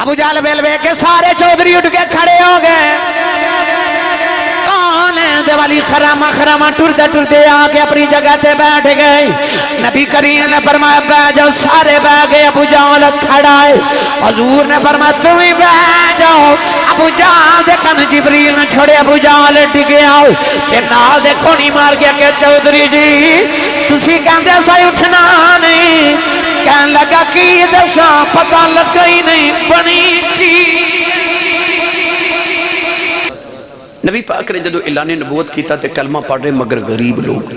ابو جہل بیل بے کے سارے چودھری اٹھ کے کھڑے ہو گئے دیوالی خرامہ ٹردے آکے اپنی جگہ تے بیٹھ گئے نبی کریم نے فرمایا بیٹھ جاؤ سارے بیٹھ گئے ابو جہل کھڑا ہے حضور نے فرمایا تم ہی بیٹھ جاؤ ابو جہل دے کن جبریل نے چھوڑے ابو جہل ڈگے آؤ کہ نال دے کونی مار گیا کہ چودھری جی تسی کہندے سائی اٹھنا نہیں کہن لگا کی دشا پتہ لگا ہی نہیں بنی کی نبی پاک نے جدو اعلان نبوت کیتا تے کلمہ پڑھ رہے مگر غریب لوگ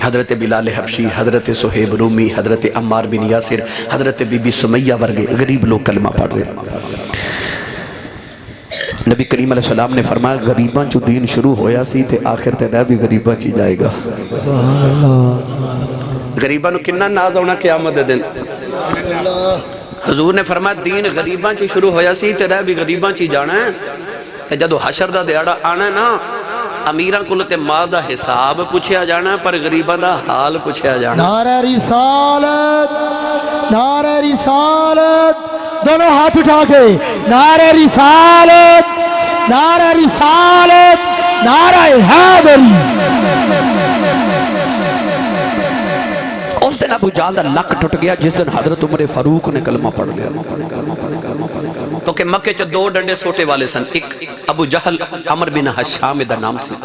حضرت بلال حبشی حضرت صہیب رومی حضرت عمار بن یاسر حضرت بی بی سمیہ ورگے غریب لوگ کلمہ پڑھ رہے نبی کریم علیہ السلام نے فرمایا غریباں جو دین شروع ہویا سی تے آخر تے نہ بھی غریباں چی جائے گا غریباں نو کننا ناز ہونا قیامت دن حضور نے فرمایا دین غریباں چی شروع ہویا سی تے نہ بھی غریباں چی جانا ہے تے جدو حشر دا دیڑا آنا ہے نا امیران کل تے مال دا حساب پوچھیا جانا ہے پر غریبان دا حال پوچھیا جانا نعرہ رسالت نعرہ رسالت دونوں ہاتھ اٹھا کے نعرہ رسالت نعرہ رسالت نعرہ حیدری اس دن ابو جہل دا لک ٹوٹ گیا جس دن حضرت عمر فاروق نے کلمہ پڑھ لیا تو کہ مکے چ دو ڈنڈے سوٹے والے سن ایک ابو جہل عمر بن حشام دا نام سی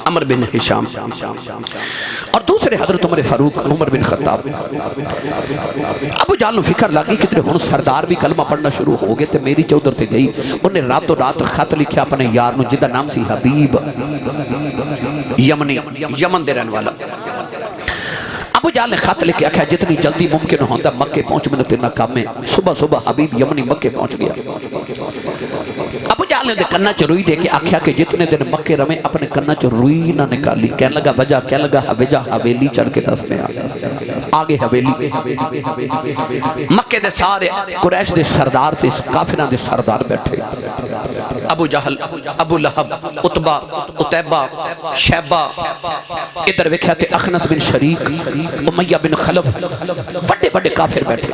عمر بن حشام اور دوسرے حضرت عمر فاروق عمر بن خطاب ابو جہل نو فکر لگی کہ ہن سردار بھی کلمہ پڑھنا شروع ہو گئے تے میری چودھر تے گئی انہیں راتوں رات خط لکھیا اپنے یار نو جدا نام سی حبیب یمن دے رہن والا ابو جہل نے خط لکھ کے آکھا جتنی جلدی ممکن ہوندہ مکے پہنچ میں تینا کام میں صبح حبیب یمنی مکے پہنچ گیا ابو جہل نے کنہ چ روئی دے کے آکھا کہ جتنے دن مکے رمیں اپنے کنہ چ روئی نہ نکالی کہنے لگا وجہ کہنے لگا وجہ حویلی چڑھ کے دس میں آگے حویلی مکے دے سارے قریش دے سردار تے کافرہ دے سردار بیٹھے ابو جہل ابو لہب عتبہ عتیبہ شیبہ ادھر وکھیا تے اخنس بن شریک امیہ بن خلف بڑے بڑے کافر بیٹھے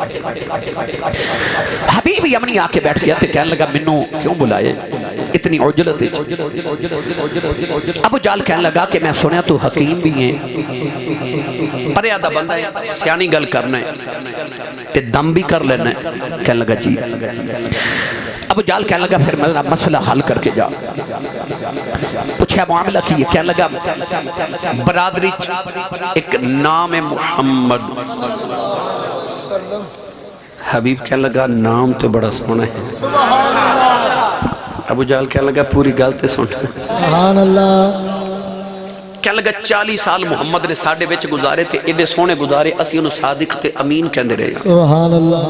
حبیب یمنی آکے بیٹھ گیا تے کہنے لگا منو کیوں بلائے اتنی عجلت ہے ابو جہل کہنے لگا کہ میں سنیا تو حکیم بھی ہیں پرے آدھا بندہ ہے سیانی گل کرنا ہے تے دم بھی کر لینا ہے کہنے لگا جی ابو جہل کہنے لگا پھر میرا مسئلہ حل کر کے جا پوچھا معاملہ کی یہ کہنے لگا برادری ایک نام محمد حبیب کہنے لگا نام تو بڑا سونا ہے ابو جہل کہنے لگا پوری گلتے سونا سبحان اللہ کہنے لگا 40 سال محمد نے ساڑھے وچ گزارے تھے ایڈے سونے گزارے اسی انہوں صادق تے امین کہندے رہے سبحان اللہ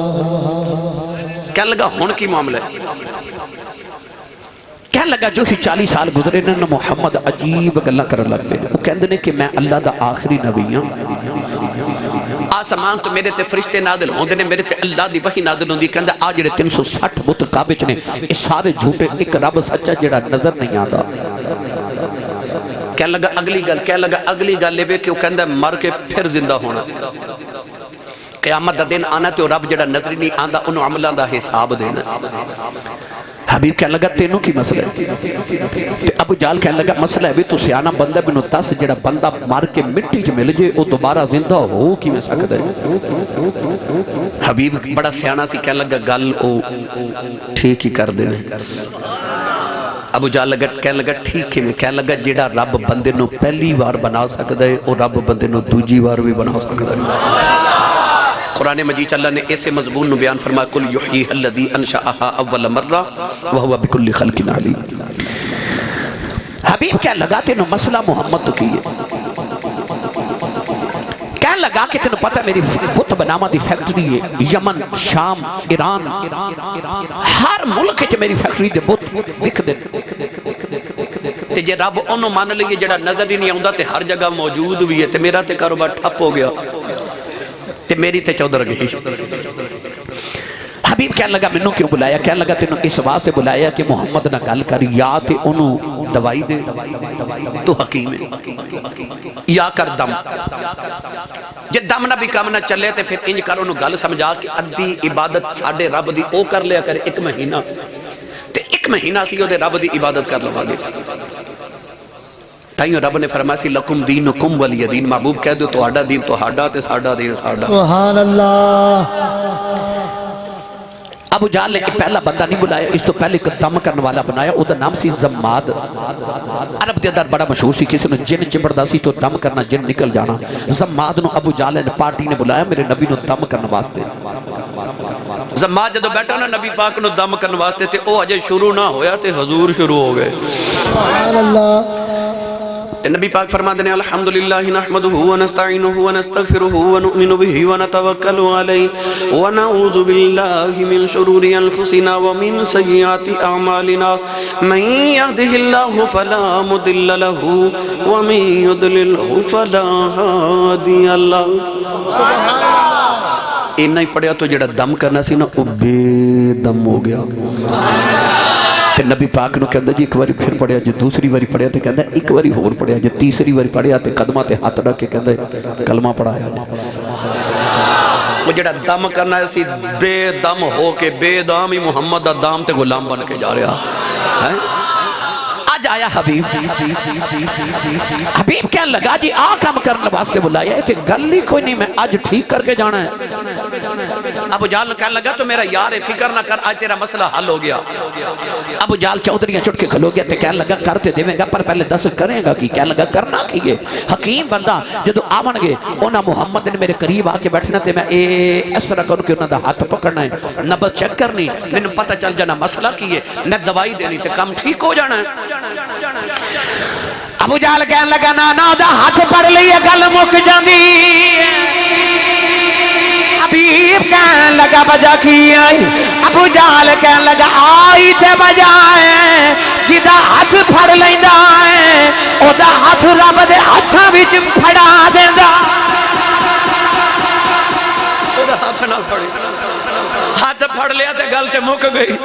کہنے لگا ہون کی معاملہ ہے کہنے لگا جو ہی 40 سال گزرے نا محمد عجیب گلہ کرن لگ پہ وہ کہندے نے کہ میں اللہ دا آخری نبی ہوں آسمان تو میرے تے فرشتے نادل ہوندے نے میرے تے اللہ دی وحی نادل ہوندی کہندے آج جڑے 360 بت کعبے چ نے اس سارے جھوٹے ایک رب سچا جڑا نظر نہیں آندا کہنے لگا اگلی گل لے کہ وہ کہندہ مر کے پھر زندہ ہونا قیامت دا دن آنا تو رب جڑا نظری نہیں آندہ انہوں عملان دا حساب دینا حبیب کہنے لگا تینوں کی مسئلہ ہے ابو جہل کہنے لگا مسئلہ ہے تو سیانہ بندہ بنو تاس جڑا بندہ مار کے مٹی جو مل جے وہ دوبارہ زندہ ہو کی میں سکت ہے حبیب بڑا سیانہ سی کہنے لگا گل او ٹھیک ہی کر دینے ابو جہل کہنے لگا ٹھیک ہے کہنے لگا جڑا رب بندے نو پہلی بار بنا سکتا ہے اور رب بندے نو دوجی بار بھی بنا سکتا ہے قرآن مجید اللہ نے ایسے مضمون نو بیان فرمایا کل یحییہ الذی انشأہا اول مرہ وہو بکل خلق علیم حبیب کیا لگاتے نو مسئلہ محمد تو کیے کہنے لگا کہ تینوں پتہ میری بت بناما دی فیکٹری ہے یمن شام ایران ہر ملک چ میری فیکٹری دے بت وک دے تے جے رب انہوں مان لئیے جڑا نظر ہی نہیں آؤں تے ہر جگہ موجود بھی ہے تے میرا تے کاروبار ٹھپ ہو گیا تے میری تے چودر گئی حبیب کہنے لگا مینوں کیوں بلایا؟ کہنے لگا تینوں اس واسطے بلایا کہ محمد نہ گل کر یا تے انہوں دوائی دے تو حکیم ہے، یا کر دم، جے دم نہ بھی کام نہ چلے تے پھر انج کر انہوں گل سمجھا کہ ادھی عبادت ساڑھے رب دی او کر لیا کرے ایک مہینہ، تے ایک مہینہ سی او دے رب دی عبادت کر لوا دے۔ تائیوں رب نے فرمایا سی لکم دینکم ولی دین، محبوب کہہ دو تو ہاڑا دین تو ہاڑا تے ساڑا دین ساڑا۔ سبحان اللہ۔ ابو جہل نے پہلا بندہ نہیں بلایا، اس تو پہلے ایک دم کرنے والا بنایا، او دا نام سی زماد۔ عرب دے اندر بڑا مشہور سی، کسی نے جن چمڑدا سی تو دم کرنا، جن نکل جانا۔ زماد نو ابو جہل نے پارٹی نے بلایا میرے نبی نو دم کرنے واسطے۔ زماد جدو بیٹھا نا نبی پاک نو دم کرنے واسطے تے او اجے شروع نہ ہویا تے حضور شروع ہو گئے۔ سبحان اللہ۔ نبی پاک فرماتے ہیں الحمدللہ نحمدہ ونستعینہ ونستغفرہ ونؤمن بہ ونتوکل علیہ ونعوذ باللہ من شرور انفسنا ومن سیئات اعمالنا من یہدہ اللہ فلا مضل لہ ومن یضللہ فلا ہادی لہ۔ اینا ہی پڑھیا تو جڑا دم کرنا سی نا وہ بے دم ہو گیا۔ تے نبی پاک نو کہندا جی ایک واری پھر پڑھیا، جو دوسری واری پڑھیا تے کہندا ایک واری ہور پڑھیا، جو تیسری واری پڑھیا تے قدمہ تے ہاتھ رکھ کے کہندا کلمہ پڑھایا۔ وہ جڑا دم کرنا ہے سی بے دم ہو کے، بے دام ہی محمد دا دام تے غلام بن کے جا رہا ہے۔ آج آیا حبیب، حبیب کہنے لگا جی آ کام کرنے واسطے بلایا ہے تے گل ہی کوئی نہیں، میں آج ٹھیک کر کے جانا ہے۔ ابو جہل کہنے لگا تو میرا یار فکر نہ کر، آج تیرا مسئلہ حل ہو گیا۔ ابو جہل چودھریاں چٹ کے کھلو گیا تے کہنے لگا کرتے دیویں گا پر پہلے دس کریں گا کی؟ کہنے لگا کرنا کیے حکیم بندہ جدو آمن گے اونا محمد نے میرے قریب آ کے بیٹھنا تے میں اس طرح کروں کہ انہوں دا ہاتھ پکڑنا ہے، نبض چیک کرنی، میں نے پتہ چل جانا مسئلہ کیے، میں دوائی دینی تے کام ٹھیک ہو جانا ہے۔ ابو جہل کہنے لگا نا دا ہاتھ پڑھ لئے گل مک جاندی۔ حبیب کہنے لگا بجا کی آئی، ابو جہل کہنے لگا آئی تے بجائے جدا ہاتھ پھڑ لیندہ ہے او دا ہاتھ رب دے ہاتھاں وچ پھڑا دیندہ۔ او دا ہاتھ نہ پھڑے، ہاتھ پھڑ لیا تے گل تے مک گئی۔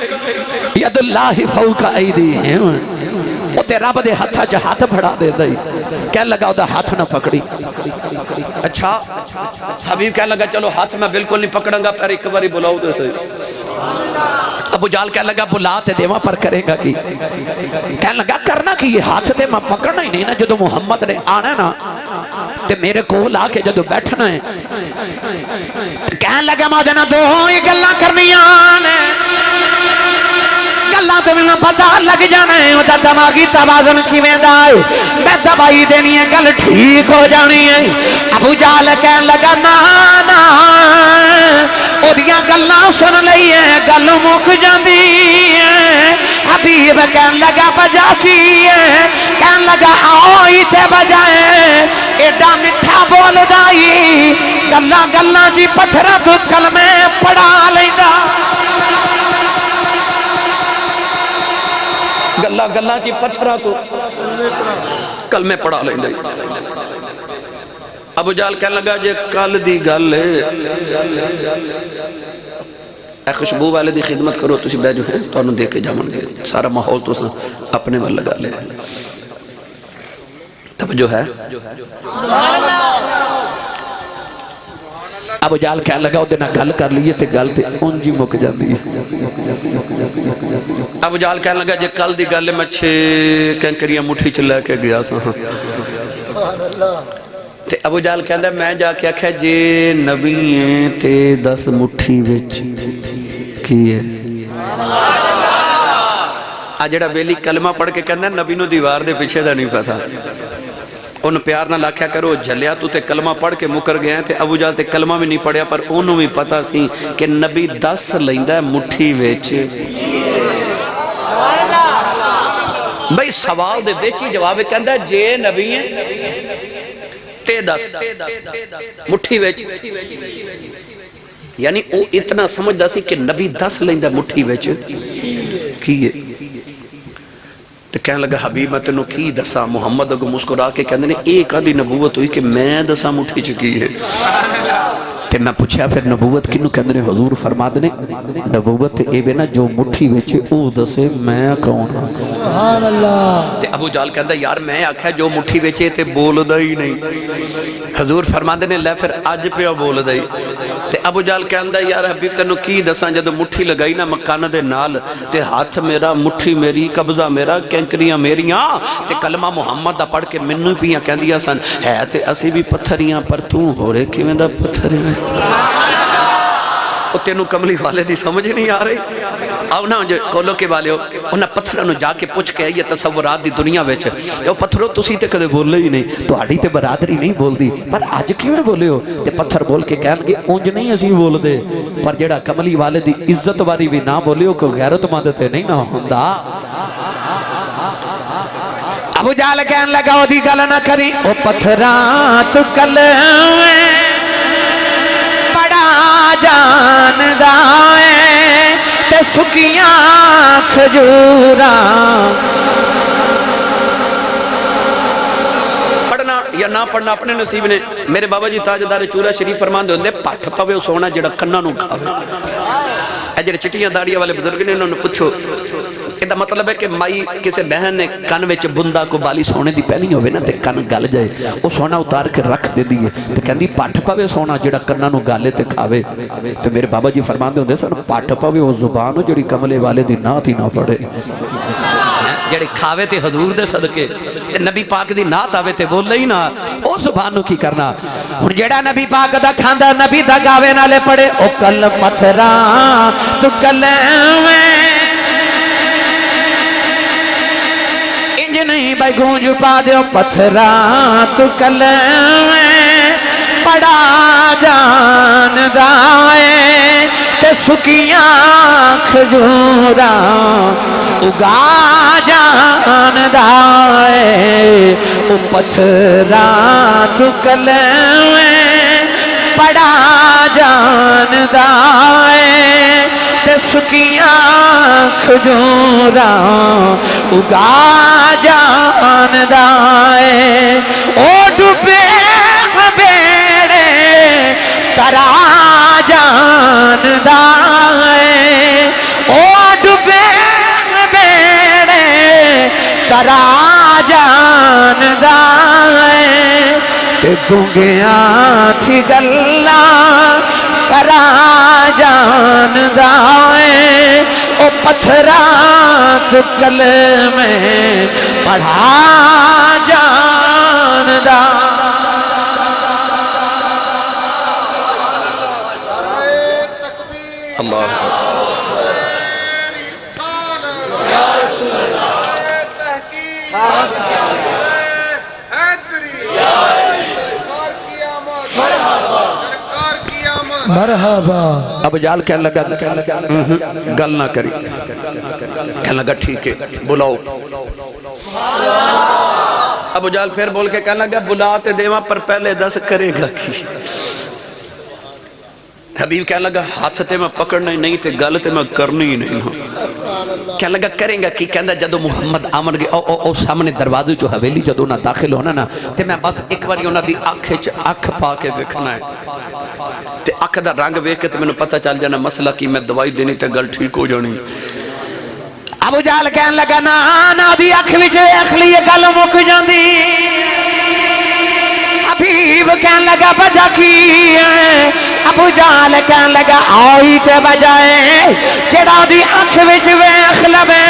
ید اللہ فوق ایدیہم، او تے رب دے ہاتھا چا ہاتھ پھڑا دے دائی۔ کہنے لگا او دا ہاتھ نہ پکڑی۔ اچھا حبیب کہنے لگا چلو ہاتھ میں بالکل نہیں پکڑوں گا، پر ایک باری بلاؤ تو صحیح۔ ابو جہل کہنے لگا بلا تے دیواں پر کرے گا کی؟ کہنے لگا کرنا کی یہ ہاتھ تے میں پکڑنا ہی نہیں نا، جدو محمد نے آنا نا تے میرے کول آ کے جدو بیٹھنا ہے۔ کہنے لگا مادنا دو ہی گلاں کرنیاں نے، گلاں تو میں پتہ لگ جانا ہے وہ دماغی توازن کیویں دا ہے، میں دوائی دینی ہے گل ٹھیک ہو جانی ہے۔ ابو جہل کہنے لگا نا نا او دیاں گلاں سن لئیے گل مک جاندی ہے۔ حبیب کہنے لگا بجا کی ہے، کہنے لگا آئی تے بجائے ایڈا مٹھا بول دائی، گلاں گلاں جی پتھرہ تو کلمے پڑھا لیندہ۔ گلہ گلہ جی پتھرہ تو کلمے پڑھا لیں دے۔ ابو جہل کہنے لگا جے کل دی گل ہے، اے خوشبو والے دی خدمت کرو، تسی بے جو ہیں تو انہوں دیکھ کے جامن گے، سارا ماحول تو اپنے وال لگا لے۔ تب جو ہے ابو جہل کہنے لگا وہ گل کر لیے تے گل تے انجی مک جاندی ہے۔ ابو جہل کہنے لگا جے کل دی گل میں 6 کنکریاں مٹھی چ لے کے گیا سا۔ تے ابو جہل کہندا میں جا کے آکھیا جے نبی ہیں تے 10 مٹھی وچ کی ہے؟ آ جڑا بیلی کلمہ پڑھ کے کہندا نبی نو دیوار دے پیچھے دا نہیں پتا، ان پیار نہ لاکھیا کرو جھلیا تو تے کلمہ پڑھ کے مکر گئے ہیں تے ابو جہل تے کلمہ بھی نہیں پڑھیا، پر انہوں بھی پتا سی کہ نبی 10 لیندہ ہے مٹھی ویچ۔ بھئی سوال دے بیچی جواب کہندہ جے نبی ہیں تے 10 مٹھی ویچ، یعنی وہ اتنا سمجھدا سی کہ نبی 10 لیندہ مٹھی ویچ کیے۔ تو کہنے لگا حبیب میں تینوں کی دسا؟ محمد اگو مسکرا کے کہنے نے ایک آدھی نبوت ہوئی کہ میں دسا مٹھی چکی ہے۔ تے میں پوچھا پھر نبوت کنوں کہندے نے؟ حضور فرماتے نے نبوت تے اے نا جو مٹھی وچ او دسے میں کون ہاں۔ سبحان اللہ۔ تے ابو جہل کہندا یار میں آکھیا جو مٹھی وچ تے بولدا ہی نہیں۔ حضور فرماتے نے لے پھر اج پیا بولدا ہی۔ تے ابو جہل کہندا یار حبیب تینوں کی دساں جدوں مٹھی لگائی نا مکان دے نال تے ہاتھ میرا مٹھی میری قبضہ میرا کینکریاں میریاں تے کلمہ محمد دا پڑھ کے مینوں پیاں کہندیاں سن ہے تے اسی بھی پتھریاں پر تو ہورے کیویں دا پتھر ہے؟ تینوں کملی والے دی سمجھ نہیں آ رہی؟ آؤ نا جو کولو کے والے ہو انہاں پتھروں نو جا کے پوچھ کے یہ تصورات دی دنیا وچ او پتھروں تسی تے کدے بولے ہی نہیں تہاڈی تے برادری نہیں بولدی پر اج کیویں بولے ہو؟ تے پتھر بول کے کہن گے اونج نہیں اسی بول دے پر جڑا کملی والے دی عزت واری بھی نہ بولے ہو کوئی غیرت مند تے نہیں نہ ہوندا۔ ابو جہل کہن لگا او دی گل نہ کری او پتھراں تو کل جاندا ہے تے سکیاں کھجوراں۔ پڑھنا یا نہ پڑھنا اپنے نصیب نے۔ میرے بابا جی تاجدار چورا شریف فرماندے ہوندے پٹھ پوے او سونا جڑا کناں نوں کھاوے۔ اے جڑے چٹیاں داڑیاں والے بزرگ نے انہاں نوں پوچھو دا مطلب ہے کہ مائی کسی بہن نے کن وچ بندہ کو بالی سونے دی پہنی ہوئے نا تے کن گل جائے وہ سونا اتار کے رکھ دے دیئے تے کہندی پاٹھ پاوے سونا جڑا کنہ نو گالے تے کھاوے۔ تے میرے بابا جی فرماندے ہوندے سن پاٹھ پاوے وہ زبان ہو جڑی کملے والے دی نات ہی نہ پڑے جڑے کھاوے تے حضور دے صدقے تے نبی پاک دی نات آوے تے بولے ہی نہ او زبان نو کی کرنا۔ ہن جڑا نبی پاک دا کھاندا نبی دا گاوے نالے پڑے او کل پتھراں تو کلویں نہیں بھائی گونج پا دیو پتھراں تو کلویں بڑا جاندا ہے تے سکیاں کھجوراں اگا جاندا ہے او پتھراں تو کلویں بڑا جاندا ہے تے سکیاں کھجوراں اگا جاندا ہے او ڈوبے بیڑے ترا جاندا ہے او ڈوبے بیڑے ترا جاندا ہے تے گنگیاں تھی گلاں کرا جاندا ہے او پتھراں تو کلمیں پڑھا جاندا۔ اللہ مرحبا۔ ابو جہل کہنے لگا گل نہ کری کہنے لگا ٹھیک ہے بلاؤ۔ ابو جہل پھر بول کے کہنے لگا بلا تے دیواں پر پہلے دس کرے گا کی؟ حبیب کہنے لگا ہاتھ تے میں پکڑنا ہی نہیں تے گل تے میں کرنی ہی نہیں ہوں۔ کہنے لگا کریں گا کی؟ کہندہ جدو محمد آمن گے او سامنے دروازے جو حویلی جدو نہ داخل ہونا نا تے میں بس ایک بار یوں نہ دی آنکھ پا کے دیکھنا ہے تے آنکھ دا رنگ ویکھ کے تے میں نے پتہ چل جانا مسئلہ کی میں دوائی دینی تے گل ٹھیک ہو جانی۔ ابو جہل کہنے لگا نا دی آنکھ وچ ویکھ لی گل مک جاندی۔ حبیب کہنے لگا وجہ کی ہے؟ ابو جہل کہنے لگا آئی تے وجہ ہے جڑا دی آنکھ وچ ویکھ لوے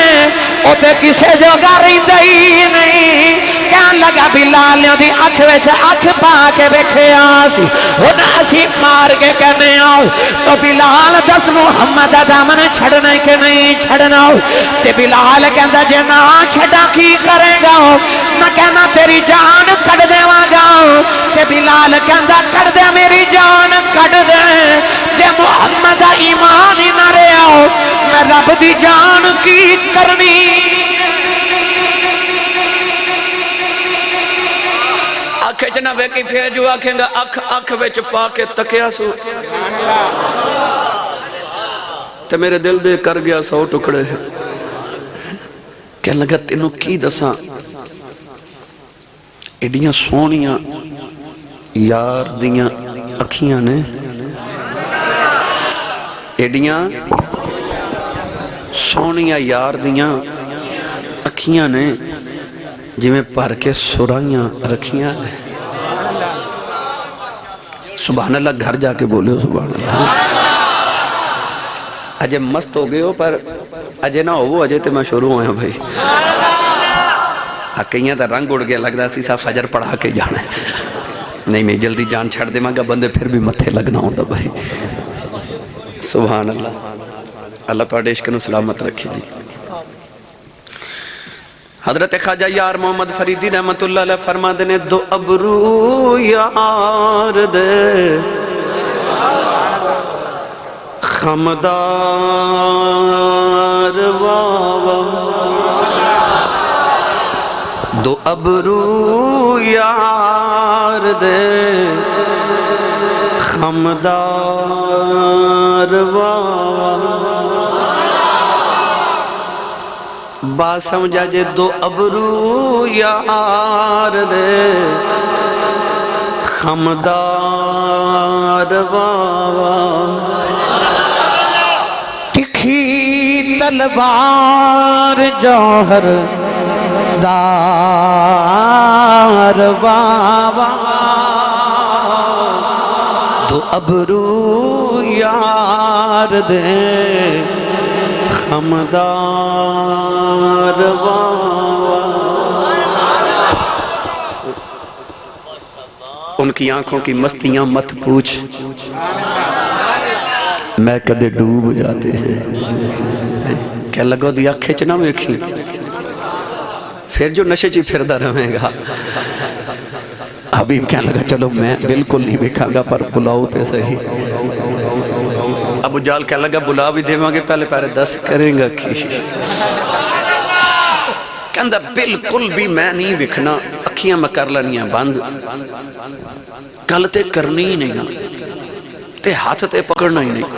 او تے کسے جگہ رہندا ہی نہیں۔ کہنے لگا بلال دی آنکھ وچ آنکھ پا کے ویکھیا سی ہن اسی مار کے کہنے آؤ تو بلال دس محمد دا دامن چھڑنا کہ نہیں چھڑنا؟ تے بلال کہندا جے نہ چھڑا کی کرے گا؟ میں کہنا تیری جان کٹ دیواں گا۔ تے بلال کہندا کر دے میری جان کٹ دے جے محمد دا ایمان ہی نہ رہیا میں رب دی جان کی کرنی۔ آنکھیں جنہ ویکی پھر جو آنکھیں گا آنکھ ویچ پا کے تکیا سو تے میرے دل دے کر گیا 100 ٹکڑے ہیں۔ کہنے لگا تینوں کی دساں ایڈیاں سونیاں یار دیاں اکھیاں نے ایڈیاں سونیاں یار دیاں اکھیاں نے جی میں پار کے سرائیاں رکھیاں نے سبحان اللہ گھر جا کے بولے ہو سبحان اللہ اجے مست ہو گئے ہو پر اجے نہ ہو وہ اجے تے میں شروع ہوئے ہوں بھائی کئیاں تا رنگ اڑ گیا لگتا سی سا فجر پڑھا کے جانا ہے نہیں میں جلدی جان چھڑ دے مانگا بندے پھر بھی متھے لگنا ہوتا بھائی سبحان اللہ اللہ تو عشق نو سلامت رکھے جی حضرت خواجہ یار محمد فریدی رحمت اللہ علیہ فرما دینے دو ابرو یار دے خمدار واوا دو ابرو یار دے خمدار واوا بات سمجھا جے دو ابرو یار دے خمدار واوا تکھی تلوار جوہر دار واوا دو ابرو یار دے خمدار واوا ان کی آنکھوں کی مستیاں مت پوچھ میں کدے ڈوب جاتے ہیں کیا لگو دیا کھچنا ویکھی پھر جو نشے چی پھردہ رہیں گا حبیب کہنے لگا چلو میں بالکل نہیں بکھاں گا پر بلاؤ تے صحیح ابو جال کہنے لگا بلا بھی دے مانگے پہلے پہلے 10 کریں گا کی کہندہ بالکل بھی میں نہیں بکھنا اکھیاں میں کر لنیاں بند غلطے کرنی ہی نہیں تے ہاتھ تے پکڑنا ہی نہیں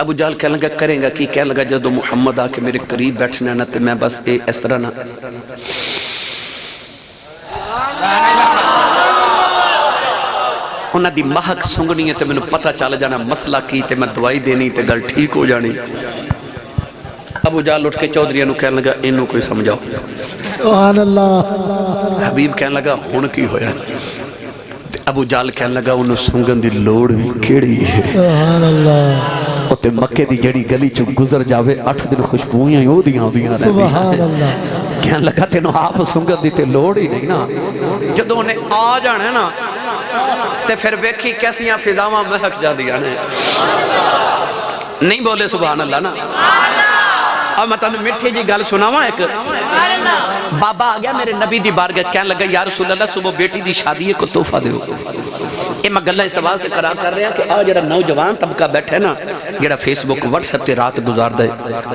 ابو جال کہنے لگا کریں گا کی کہنے لگا جدو محمد آکے میرے قریب بیٹھنے نا تے میں بس اس طرح نا انہاں دی مہک سنگنی ہے تے میں نے پتہ چال جانا مسئلہ کی تے میں دوائی دینی تے گل ٹھیک ہو جانی ابو جال اٹھ کے چودھریہ نو کہنے لگا انہوں کوئی سمجھاؤ سبحان اللہ حبیب کہنے لگا ہون کی ہویا ابو جال کہنے لگا انہوں سنگن دی لوڑ بھی کیڑی ہے سبحان اللہ تے مکے دی جڑی گلی چو گزر جاوے 8 دن خوشبویاں ہو دیاں سبحان اللہ کہنے لگا تینوں آپ سنگن دی تے لوڑ ہی نہیں نا جدو انہیں آ جانا ہے نا تے پھر ویکھی کیسیاں فضاواں مہک جا دیا نے نہیں بولے سبحان اللہ نا اب میں تنہیں مٹھی جی گل سناواں ایک بابا آ گیا میرے نبی دی بارگاہ کہنے لگا یا رسول اللہ صبح بیٹی دی شادی کو تحفہ دیو یہ میں گلہ اس آواز سے قرار کر رہے ہیں کہ آج جڑا نوجوان طبقہ بیٹھے نا جڑا فیس بک واٹس ایپ تے رات گزار دے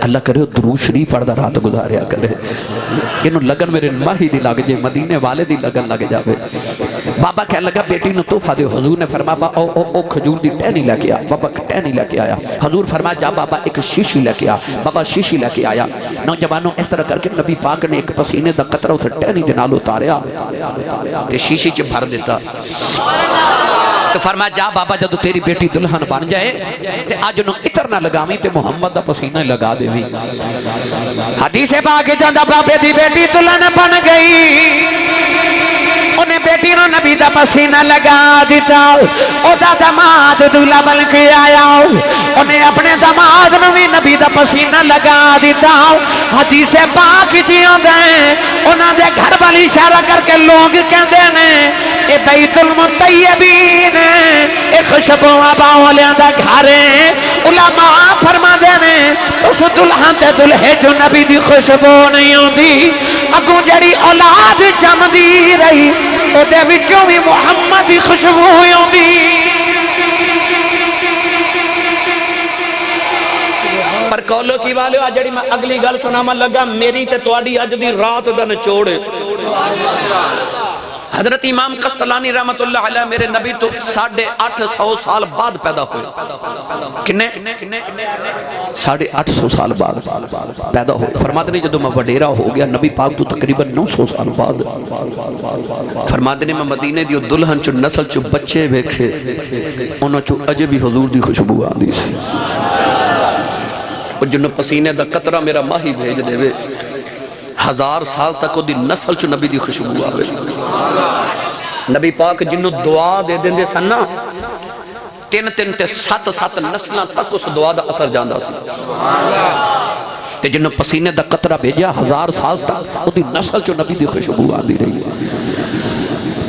اللہ کرے درود شریف پڑھ دا رات گزاریا کرے انہوں لگن میرے ماہی دی لگ جے مدینے والے دی لگن لگ جاوے بابا کہنے لگا بیٹی نو تحفہ دیو حضور نے فرمایا او کھجور دی ٹہنی لے کے آیا بابا ٹہنی لے کے آیا حضور فرمایا جا بابا ایک شیشی لے کے آ بابا شیشی لے کے آیا نوجوانوں اس طرح کر کے نبی پاک نے ایک پسینے دا قطرہ اتھے ٹہنی دے نال اتاریا تے شیشی چ بھر دیتا تو فرمایا جا بابا جدو تیری بیٹی دلہن بن جائے تے آج انہوں اتر نہ لگاویں تے محمد دا پسینہ لگا دے بھی حدیث پاک جاندہ بابے دی بیٹی دلہن بن گئی انہیں بیٹی نو نبی دا پسینہ لگا دیتا او دا دماد دلہ بن کے آیا انہیں اپنے دماد نو بھی نبی دا پسینہ لگا دیتا حدیث پاک جیوں دیں انہاں دے گھر والی اشارہ کر کے لوگ کہندے نے اے بیت المطیبین اے خوشبو آبا والیاں دا گھر ہے علماء فرما دے نے اس دلہن تے دلہے جو نبی دی خوشبو نہیں ہوندی اگوں جڑی اولاد جم دی رہی او دے وچوں بھی محمد دی خوشبو ہوندی پر کولو کی والے آج جڑی میں اگلی گل سنا میں لگا میری تے تواڈی اج دی رات دا نچوڑ حضرت امام قسطلانی رحمت اللہ علیہ میرے نبی تو 850 سال بعد پیدا ہوئے. کنے 850 سال بعد پیدا ہوئے. فرماتے ہیں جدو میں وڈیرا ہو گیا نبی پاک تو تقریباً 900 سال بعد. فرماتے ہیں میں مدینے دیو دلہن چو نسل چو بچے ویکھے انہوں چو اجے بھی حضور دی خوشبو آندی سی. اور جنہوں پسینے دا قطرہ میرا ماہی بھیج دے وے 1000 سال تک دی نسل چو نبی دی خوشبو آوے. نبی پاک جنہوں دعا دے دیں دے سن نا 3-7 نسلہ تک اس دعا دا اثر جاندہ سی. تے جنہوں پسینے دا قطرہ بھیجا 1000 سال تک دی نسل چو نبی دی خوشبو آندی رہی.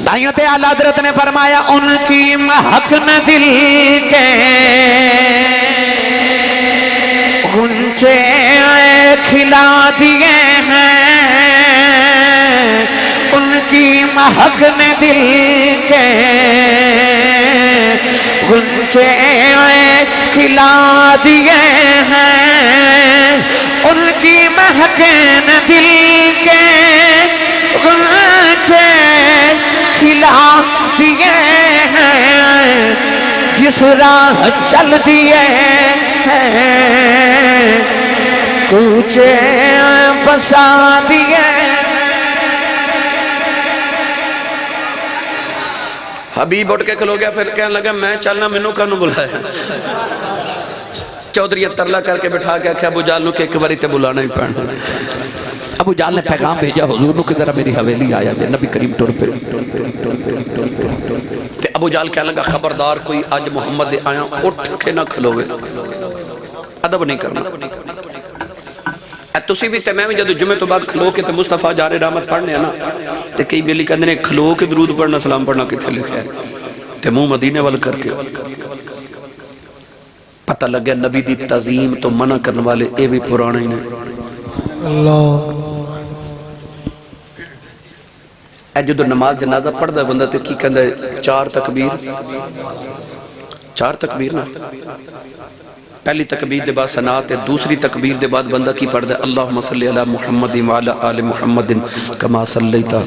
تائیوں تے اعلیٰ حضرت نے فرمایا ان کی محق نہ دل کے غنچے کھلا دیے ہیں. ان کی مہک نے دل کے غنچے کھلا دیے ہیں. ان کی مہک نے دل کے غنچے کھلا دیے ہیں. جس راہ چل دیے ہیں کوچے بسا دیے. حبیب اٹھ کے کھلو گیا پھر کہنے لگا میں چلنا منو کانو بلایا. چودھری ترلا کر کے بٹھا کے ابو جال نو کہ ایک باری تے بلانا ہی پڑنا. ابو جال نے پیغام بھیجا حضور نو کہ ذرا میری حویلی آیا جائے. نبی کریم ٹر پہ تے ابو جال کہنے لگا خبردار کوئی آج محمد دے آیا اٹھ کے نہ کھلو گے ادب نہیں کرنا. تسی بھی تے میں بھی جدو جمعہ تو بعد کھلو کے تے مصطفیٰ جارے رحمت پڑھنے ہیں نا تے کئی بیلی کہنے نے کھلو کے درود پڑھنا سلام پڑھنا کتھے لکھے تے منہ مدینے وال کر کے پتہ لگ گیا نبی دی تعظیم تو منع کرنے والے اے بھی پرانے ہی نہیں. اللہ اے جدو نماز جنازہ پڑھ دا بندہ تے کی کہندہ ہے 4 تکبیر نا. پہلی تکبیر دے بعد سنات ہے. دوسری تکبیر دے بعد بندہ کی پڑھ دا اللہم صلی علی محمد وعلی آل محمد کما صلیتا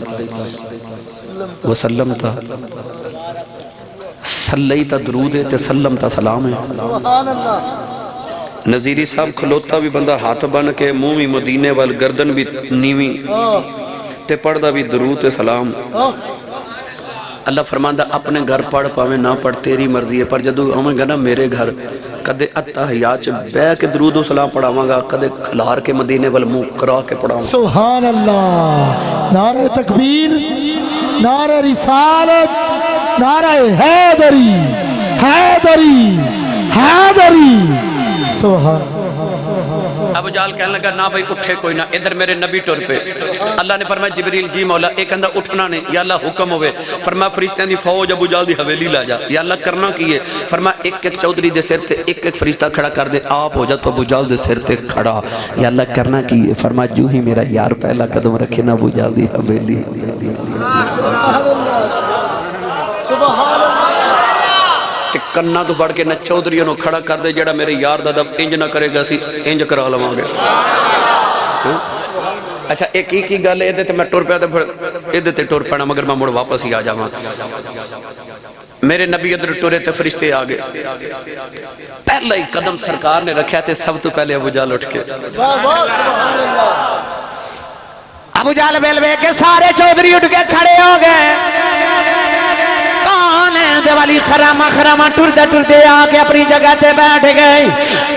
وسلمتا. صلیتا درود ہے تے سلمتا سلام ہے. سبحان اللہ. نظیری صاحب کھلوتا بھی بندہ ہاتھ بن کے منہ بھی مدینے وال گردن بھی نیوی تے پڑھ دا بھی درود تے سلام. اللہ فرماندہ اپنے گھر پڑھ پاویں نہ پڑھ تیری مرضی ہے. پر جدو ہمیں گا نا میرے گھر کدے اتحیات بے کے درود و سلام پڑھاواں گا کدے کھلار کے مدینے وال منہ کرا کے پڑھاواں. سبحان اللہ. نعرہ تکبیر، نعرہ رسالت، نعرہ حیدری حیدری حیدری. سبحان ابو جال کہنے لگا نہ بھائی اٹھے کوئی نہ ادھر میرے نبی ٹور پہ. اللہ نے فرمایا جبریل جی مولا ایک اندھا اٹھنا نہیں. یا اللہ حکم ہوئے. فرمایا فرشتیں دی فوج ابو جال دی حویلی لا جا. یا اللہ کرنا کیے. فرمایا ایک چودھری دے سر تے ایک فرشتہ کھڑا کر دے آپ ہو جا تو ابو جال دے سر تے کھڑا. یا اللہ کرنا کیے. فرمایا جو ہی میرا یار پہلا قدم رکھے نا ابو جال دی حویلی. سبحان اللہ. کنا تو بڑھ کے نہ چودھریوں نو کھڑا کر دے جڑا میرے یار دا دب انج نہ کرے گا سی انج کرا لواں گے. اچھا ایک ہی گل ہے تے میں ٹر پیا تے پھر تے ٹر پینا مگر میں مڑ واپس ہی آ جاواں. میرے نبی ادھر ٹرے تے فرشتے آ گئے. پہلا ہی قدم سرکار نے رکھا تے سب تو پہلے ابو جال اٹھ کے سبحان اللہ. ابو جال بیل بے کے سارے چودھری اٹھ کے کھڑے ہو گئے. والی خرامہ ٹردے آکے اپنی جگہ تے بیٹھ گئے.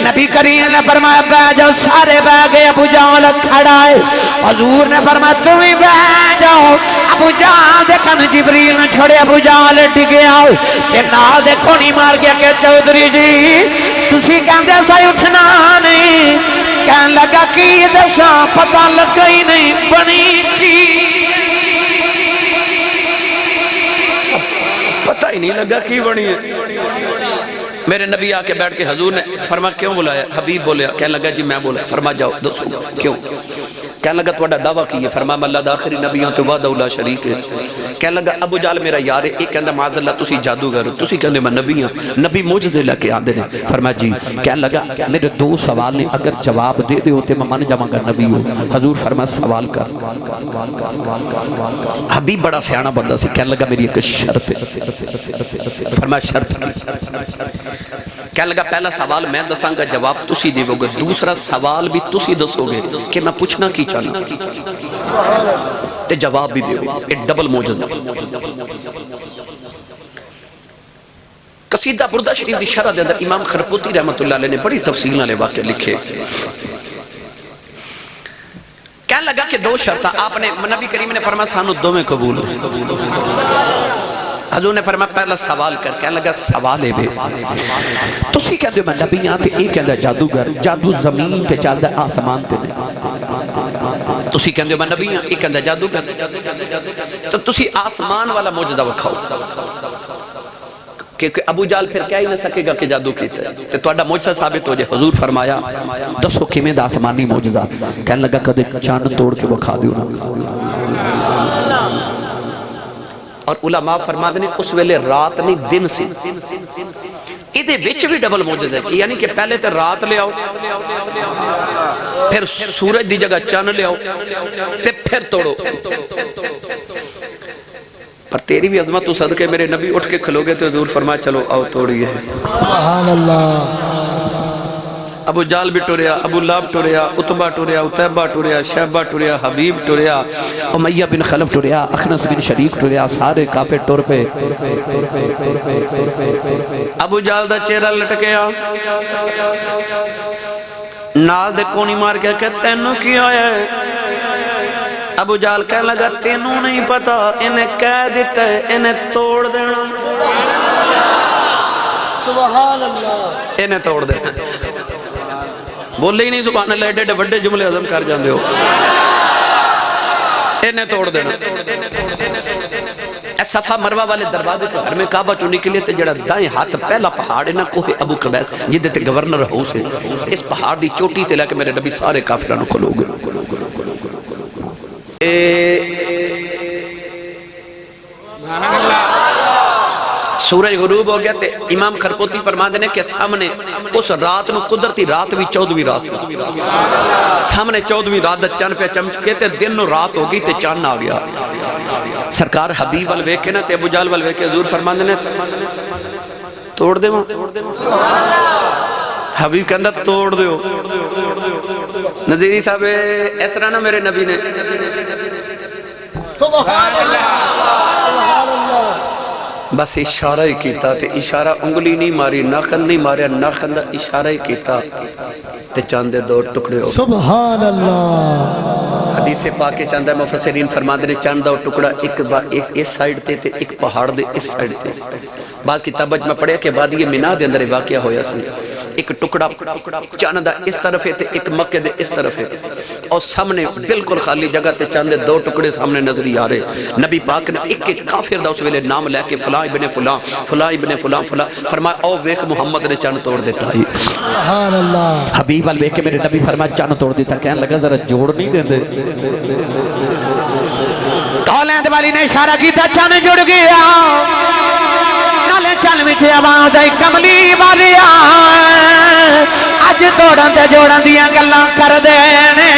نبی کریم نے فرمایا بیٹھ جاؤ. سارے بیٹھ گئے. ابو جال کھڑا ہے. حضور نے فرمایا تم ہی بیٹھ جاؤ. ابو جال دے کن جبریل نے چھوڑے. ابو جال ڈگے آؤ تے نال دیکھو نہیں مار گیا کہ چودھری جی تسی کہندے سائی اٹھنا نہیں. کہن لگا کی دشا پتہ لگا ہی نہیں بنی کی پتہ ہی نہیں لگا کی بنی ہے. میرے نبی آ کے بیٹھ کے حضور نے فرما کیوں بلایا؟ حبیب بولیا، کہنے لگا جی میں بولا، فرما جاؤ دسو کیوں؟ کہنے لگا تھوڑا دعویٰ کی ہے، فرما اللہ دا آخری نبیوں تو وعدہ لا شریک ہے۔ کہنے لگا ابو جال میرا یار ہے، ایک کہندا معاذ اللہ تسی جادوگر ہو، تسی کہندے میں نبی ہاں، نبی معجزے لے کے آندے نے۔ فرما جی، کہنے لگا میرے دو سوال نے، اگر جواب دے دے ہوتے میں مان جاواں گا نبی ہو۔ حضور فرما سوال کر۔ حبیب بڑا سیاںا بندہ سی، کہنے لگا میری ایک شرط ہے۔ فرما شرط کہنے لگا پہلا سوال میں دساں گا، جواب تسی دیو گے، دوسرا سوال بھی تسی دسو گے کہ میں پوچھنا کی چاہنا تے جواب بھی دیو گے، ایک ڈبل معجزہ۔ قصیدہ بردہ شریف دی شرح دے اندر امام خرپوتی رحمت اللہ علیہ نے بڑی تفصیل والے واقعے لکھے۔ کہنے لگا کہ دو شرطاں آپ نے، نبی کریم نے فرمایا سانو دو میں قبول ہے۔ حضور نے فرمایا پہلا سوال کر۔ کہنے لگا سوال ہے بے تسی کہندے میں نبی ہاں تے ایک کہندا جادوگر، جادو زمین تے چلدا آسمان تے نہیں۔ تسی کہندے میں نبی ہاں، ایک کہندا جادوگر، تو تسی آسمان والا معجزہ وکھاؤ، کیونکہ ابو جال پھر کہہ ہی نہ سکے گا کہ جادو کیتا ہے، تو تہاڈا معجزہ ثابت ہو جائے۔ حضور فرمایا دسو کیویں دا آسمانی معجزہ؟ کہنے لگا کدے چاند توڑ کے وکھا دیو نا۔ اور علماء فرماتے ہیں اس ویلے رات نہیں دن سی، ادھے وچ بھی ڈبل معجزہ ہے، یعنی کہ پہلے تے رات لے آؤ، پھر سورج دی جگہ چاند لے آؤ، تے پھر توڑو۔ پر تیری بھی عظمت تو صدقے میرے نبی اٹھ کے کھلو گے تو حضور فرمایا چلو آؤ توڑیے۔ سبحان اللہ۔ ابو جال بھی ٹوریا، ابو لاب ٹوریا، عتبہ ٹوریا، عتیبہ ٹوریا، شیبہ ٹوریا، حبیب ٹوریا، امیہ بن خلف ٹوریا، اخنس بن شریک ٹوریا، سارے کافر ٹور پہ۔ ابو جال دا چہرہ لٹکیا، نال دے کونی مار کے کہ تینوں کی آیا ہے؟ ابو جال کہنے لگا تینوں نہیں پتا، انہیں کہہ دیتا ہے انہیں توڑ دینا، سبحان اللہ، انہیں توڑ دینا۔ بولے ہی نہیں سبحان اللہ، ایڈے بڑے جملے عظم کر جاندے ہو، انہیں توڑ دینا۔ اے صفا مروہ والے دروازے تو گھر میں کعبہ تو نکلے تے جڑا دائیں ہاتھ پہلا پہاڑ ہے نا کوہ ابو قبیس، جدے تے گورنر ہاؤس ہے، اس پہاڑ دی چوٹی تے لے کے میرے نبی سارے کافرانوں کھلو گے۔ سورج غروب ہو گیا تے امام خرپوتی فرماتے ہیں کہ سامنے اس رات نو قدرتی رات بھی 14ویں رات سے، سامنے 14ویں رات دا چاند پہ چمکے تے دن نو رات ہو گئی تے چاند آ گیا۔ سرکار حبیب وال ویکھے نا تے ابو جال وال ویکھے حضور فرماتے ہیں توڑ دے ماں، حبیب کہندا توڑ دیو۔ نظیری صاحب اس طرح نا میرے نبی نے سبحان اللہ، سبحان اللہ، بس اشارہ ہی کیتا تے اشارہ انگلی نہیں ماری، ناخن نہیں ماریا، ناخن دا اشارہ ہی کیتا تے چاندے دو ٹکڑے ہو۔ سبحان اللہ۔ حدیث پاک چاندہ مفسرین فرماتے ہیں چاند دا ٹکڑا ایک اس سائیڈ تے تے ایک پہاڑ دے اس سائیڈ تے۔ بعض کتابیں میں پڑھیا کہ وادی مینا دے اندر واقعہ ہویا سی، ایک ٹکڑا چاند دا اس طرف ہے تے ایک مکے دے اس طرف ہے، اور سامنے بالکل خالی جگہ تے چاند دے دو ٹکڑے سامنے نظر آ رہے۔ نبی پاک نے ایک ایک کافر دا اس ویلے نام لے کے فلاں ابن فلاں، فلاں ابن فلاں فلاں، فرمایا او ویکھ محمد نے چاند توڑ دیتا ہے۔ سبحان اللہ۔ حبیب وال ویکھ کے میرے نبی فرمایا چاند توڑ دیتا، کہنے لگا ذرا جوڑ نہیں دے دے۔ کولین والی نے اشارہ کیتا چاند جڑ گیا، نالے چل میٹھے آواز آئی کملی والی اج توڑن تے جوڑن دیاں گلاں کر دے نے،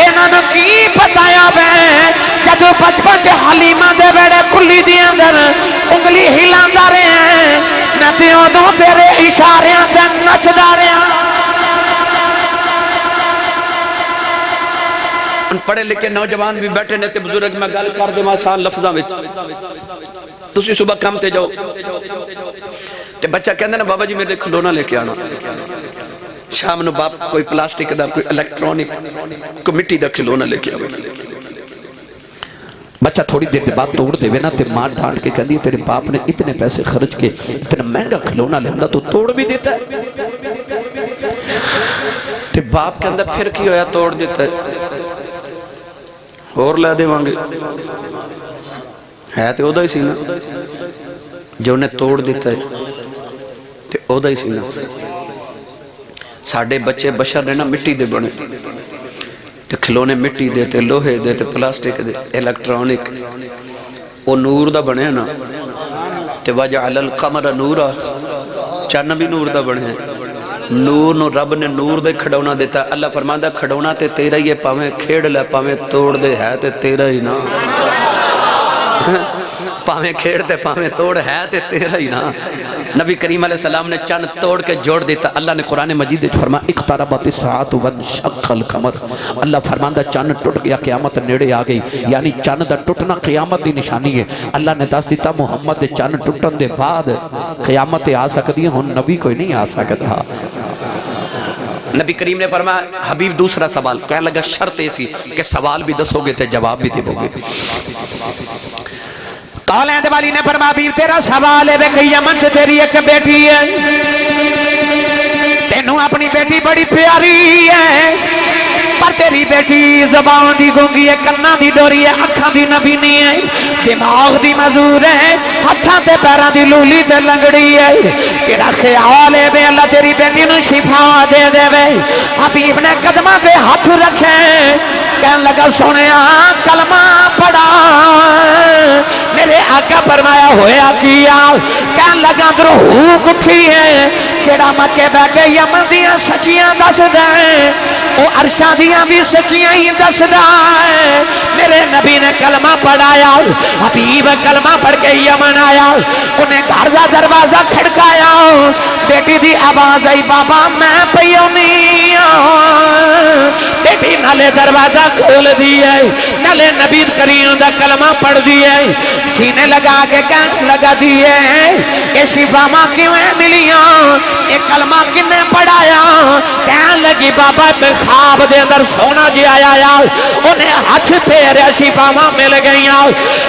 انہاں نوں کی پتایا بے جدو بچپن چ حلیمہ دے بیڑے کلی دی اندر انگلی ہلاندا رہے، میں تے اودوں تیرے اشاریاں تے نچدا رہا۔ پڑھے لکھے نوجوان بھی بیٹھے نے تے بزرگ میں گل کر دے آسان لفظاں وچ، تسی صبح کام تے جاؤ تے بچہ کہندا نا بابا جی میرے کھلونا لے کے آنا، شام نو باپ کوئی پلاسٹک دا کوئی الیکٹرونک کوئی مٹی دا کھلونا لے کے آوے، بچہ تھوڑی دیر کے بعد توڑ دے نا تے ماں ڈانٹ کے کہندی تیرے باپ نے اتنے پیسے خرچ کے اتنا مہنگا کھلونا لے تو توڑ بھی دیتا ہے۔ تے باپ کے اندر پھر کی ہویا توڑ دیتا ہے، اور لے دے وانگے ہے تے او دا ہی سی نا جو نے توڑ دیتا ہے تے ਉਹਦਾ ਹੀ ਸੀ ਨਾ। ਸਾਡੇ ਬੱਚੇ ਬਸ਼ਰ ਨੇ ਨਾ ਮਿੱਟੀ ਦੇ ਬਣੇ ਤੇ ਖਿਲੌਣੇ ਮਿੱਟੀ ਦੇ ਤੇ ਲੋਹੇ ਦੇ ਤੇ ਪਲਾਸਟਿਕ ਦੇ ਇਲੈਕਟ੍ਰੋਨਿਕ। ਉਹ ਨੂਰ ਦਾ ਬਣਿਆ ਨਾ ਤੇ ਵਜਅਲ ਕਮਰ ਨੂਰਾ, ਚੰਨ ਵੀ ਨੂਰ ਦਾ ਬਣਿਆ। ਨੂਰ ਨੂੰ ਰੱਬ ਨੇ ਨੂਰ ਦੇ ਖਿਡੌਣਾ ਦਿੱਤਾ। ਅੱਲਾਹ ਫਰਮਾਂਦਾ ਖਿਡੌਣਾ ਤੇ ਤੇਰਾ ਹੀ ਹੈ, ਭਾਵੇਂ ਖੇਡ ਲੈ ਭਾਵੇਂ ਤੋੜ ਦੇ, ਹੈ ਤੇ ਤੇਰਾ ਹੀ ਨਾ। ਭਾਵੇਂ ਖੇਡ ਤੇ ਭਾਵੇਂ ਤੋੜ, ہے تے تیرا ہی نا۔ نبی کریم علیہ السلام نے چند توڑ کے جوڑ دیتا۔ اللہ نے قرآن مجید فرمایا اقتربت الساعۃ وانشق القمر، اللہ فرماندا چند ٹوٹ گیا، قیامت نیڑے آ گئی۔ یعنی چند دا ٹوٹنا قیامت دی نشانی ہے۔ اللہ نے دس دیتا محمد دے چند ٹوٹن دے بعد قیامت آ سکتی ہے، ہن نبی کوئی نہیں آ سکتا۔ نبی کریم نے فرمایا حبیب دوسرا سوال، کہنے لگا شرط ایسی کہ سوال بھی دسو گے تے جواب بھی دو گے۔ کالند والی نے فرمایا حبیب تیرا سوال ہے کہ یمن سے تیری ایک بیٹی ہے، تینوں اپنی بیٹی بڑی پیاری ہے، پر تیری بیٹی زبان دی گونگی ہے، کنا دی ڈوری ہے، اکھاں دی نبینی ہے، دماغ دی مزور ہے، ہتھاں تے پیراں دی لولی تے لنگڑی ہے۔ تیرا خیال ہے بے اللہ تیری بیٹی نو شفا دے دے وے۔ حبیب نے قدماں تے ہاتھ رکھے، کہنے لگا سنیا کلمہ پڑھا۔ میرے آقا فرمایا ہویا کیا؟ کہنے لگا روح اٹھی ہے، کیڑا مکے بہ کے یمن دیاں سچیاں دس دیں، او عرشاں دیاں بھی سچیاں ہی دس دیں۔ میرے نبی نے کلمہ پڑھایا، حبیب کلمہ پڑھ کے یمن آیا، انہیں گھر دا دروازہ کھڑکایا، بیٹی دی آواز آئی بابا میں پیونی ہوں۔ بیٹی نالے دروازہ کھول دیئے، نالے نبی کریم دا کلمہ پڑھ دیئے، سینے لگا کے کہنے لگا دیئے کہ شفاما کیوں ملیاں، ایک کلمہ کنے پڑھایا؟ کہنے لگی بابا میں خواب دے اندر سونا جی آیا، انہیں ہاتھ پھیرے شفاما مل گئیاں۔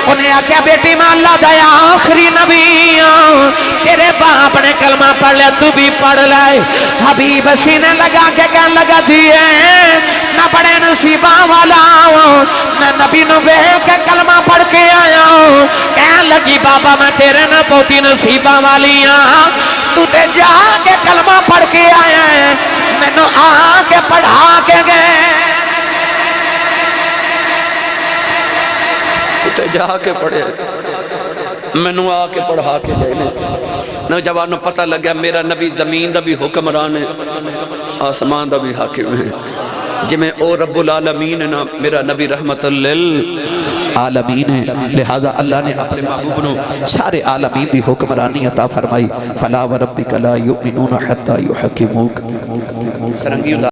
انہیں آکھیا بیٹی میں اللہ دیا آخری نبی ہوں، تیرے باپ نے کلمہ پڑھ لیا تو بھی پڑھ لائے۔ حبیب سینے لگا کے کہنے لگا دیئے نہ پڑھے نصیبہ والا ہوں، میں نبی نو بے کے کلمہ پڑھ کے آیا ہوں۔ کہنے لگی بابا میں تیرے نہ پوتی نصیبہ والی ہوں، تو تے جا کے کلمہ پڑھ کے آیا ہے، میں نو آ کے پڑھا کے گئے۔ تو تے جا کے پڑھے، میں نو آ کے پڑھا کے گئے۔ نوجوانوں پتہ لگیا میرا نبی زمین دا بھی حکمران ہے، آسمان دا بھی حاکم ہے۔ جی میں او رب العالمین ہے نا، میرا نبی رحمت للعالمین ہے، لہذا اللہ نے اپنے محبوب نو سارے عالمین دی حکمرانی عطا فرمائی۔ فلا وربک لا یؤمنون حتی یحکموک۔ سرنگی